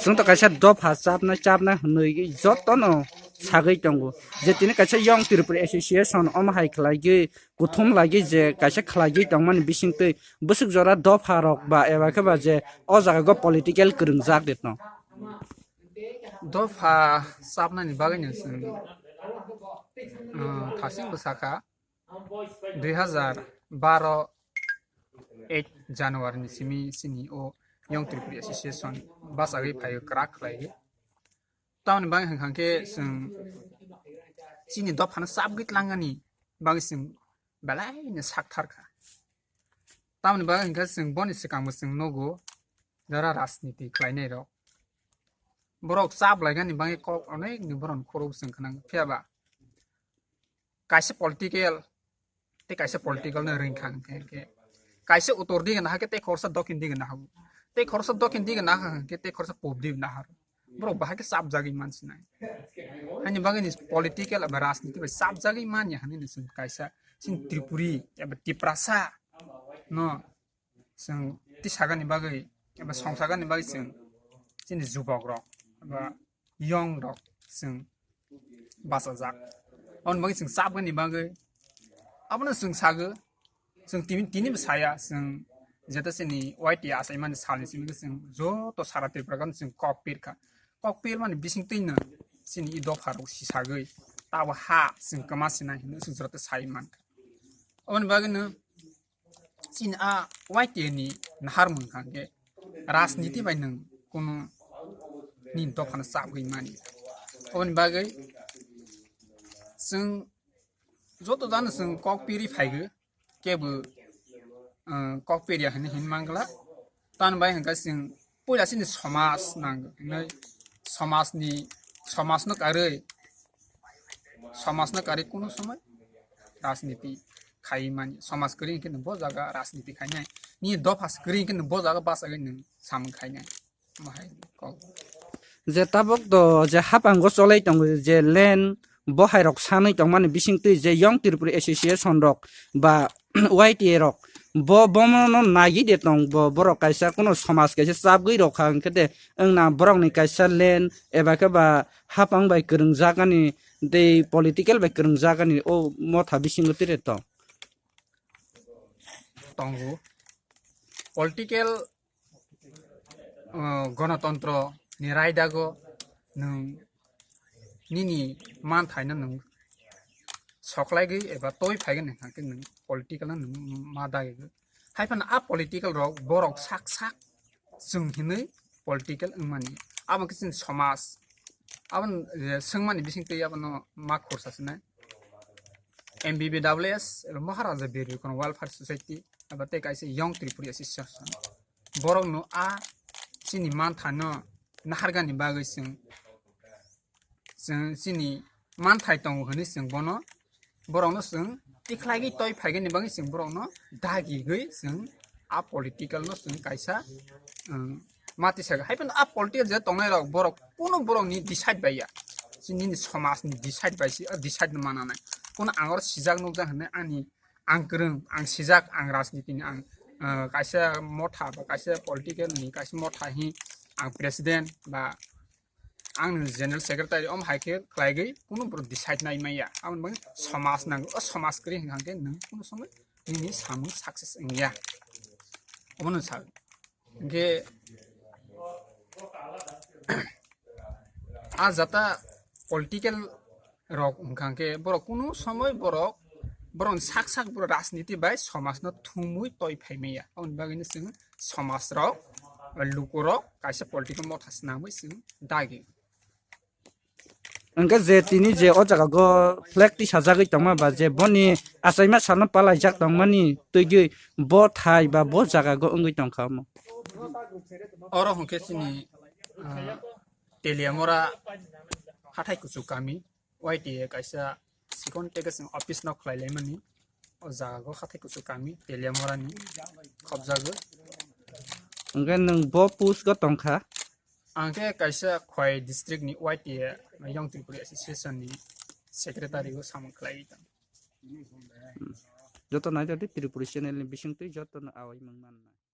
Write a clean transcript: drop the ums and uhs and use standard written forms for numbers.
जों तो कैसा दफा चापना हनै जतनो सागै दंगो जे तिनि कैसा यंग त्रिपुरा एसोसिएशन अम हाइ खलागि गुथुम लागि जे कैसा खलागि दंमोन बिसिंतै बोसुक जरा दफा रक बा एबा खबा जे अ जागा पॉलिटिकल करंग जाग देतनो दफा साबनानि बागैनो जों थासिं बोसाखा 2012 8 जानुवारिनि सिमि सिनि ओ यंग त्रिपुरा एसोसिएशन बासागै फायो क्राक खलायो टाउन बागै हांखांके जों सिनि दफानो साबगित लांगानि बागै जों बालायनो साकथारखा टाउन बागै हांखा जों बनि सिगांबो जों नगो जरा राजनीति खलायनाय र borok sab laigani bangi kok onek ni boron khoro sing khanang phiaba kaise political te kaise political na ringkhang ke kaise utor diga na ke te khorsa dokin diga na hagu te khorsa dokin diga na ke te khorsa pob diga na har borok bahake sab jagi mansi nai hani bangi ni political aba rajniti ba sab jagi man ya hani ni sing kaisa sing tripuri aba tiprasa no sing ti sagani bagai aba songsagani bagai sing jubok rok ba young rok sing basajak on bagi sing sabgani bagai abana sing saga sing tini saya sing jeta sini YTA asaiman salni sing jo to sarate pragan sing kokpir man bising tina sini ido faru si sagai tawa ha sing kamasina hinu sing jrata saiman on bagi no sin a YTA ni nahar mun kangge rajniti bai nang kono ni dofan sabgui mani on bagai जों जत जानो जों kokpiri फाइगो केबो kokpiria हने हिन मांगला तान बाय हंगा जों पहिलासिनि समाज नांगो नै समाजनो कारै कुनो समय राजनीति खाइ मानि समाज करि के ब जागा राजनीति खाइनाय नि दफास करि के ब जागा बासागै न सामन खाइनाय माहाय कल जे tabok do je hapango cholai tong je len bohai rok sanai tong mani bisingtui je young tripura association rok ba YTA rok bo bomono nagi de tong bo borok kaisa kono samaj kaisa sabgui rok khang kete engna borok ni kaisa len eba ke ba hapang bai kereng jagani de political bai kereng jagani o motha bisingutire to tongo political गणतन्त्र नि रायदागो नों निनि मान थाइना नों सकलाइगै एबा तय फाइगोन हांके नों पलिटिकल नों मा दागै हाइफान आ पलिटिकल रक बरक साक जों हिनै पलिटिकल मानि आबो किसिन समाज आबन सोंमानि बिसिंतै आबनो मा खरसासना MBBWS महाराजा बेरु कोन वेलफेयर सोसाइटी एबा ते काइसे यंग त्रिपुरा एसोसिएशन बरक नो आ सिनि मान थानो नाहारगानि बागै जों सिनि मान थाइ दं होनि जों बनो बरनो जों तिखलागि तय फाइगनि बागै जों बरनो दागिगै जों आ पलिटिकल नो जों काइसा मातिसा हाइपन आ पलिटिकल जे तंनाय रक बरक कुनो बरकनि डिसाइड बाया सिनि समाजनि डिसाइड बायसि डिसाइड मानानाय कुनो आंगर सिजाक नुजा होने आं गोरों आं सिजाक आं राजनीतिनि आं काइसा मथा बा काइसा पलिटिकल नि काइसा मथा हि आं प्रेसिडेंट बा आं जनरल सेक्रेटारि अम हाइके खलाइगै कुनो बर डिसाइड नाय माया आं बं समाज नांगो समाज करि हांके नों कुनो समय निनि सामु सक्सेस इंया अमनो सा के आ जाता पलिटिकल रक हांके बर कुनो समय बरन साक बर राजनीति बाय समाजनो थुमुइ तय फाइमेया अन बागैनो जों समाज रक लुकुरक काइसा पलिटिकल मथास नामै जों दागि angka je tini je o jaga go flag ti sajagoi tongma ba je boni asaima sarno palai jak tongmani tuigi bo thai ba bo jaga go ongoi tongkha mo oro hongke sini Teliamura hathai kuchu kami YTA kaisa sikon tegas office no khlailai mani o jaga go hathai kuchu kami Teliamura ni khobjago angka nang bo push go tongkha angke kaisa khwlai district ni YTA young tripura association ni secretary go samon khlai ta joto na jadi tripura channel ni bisingtui joto na awai mangman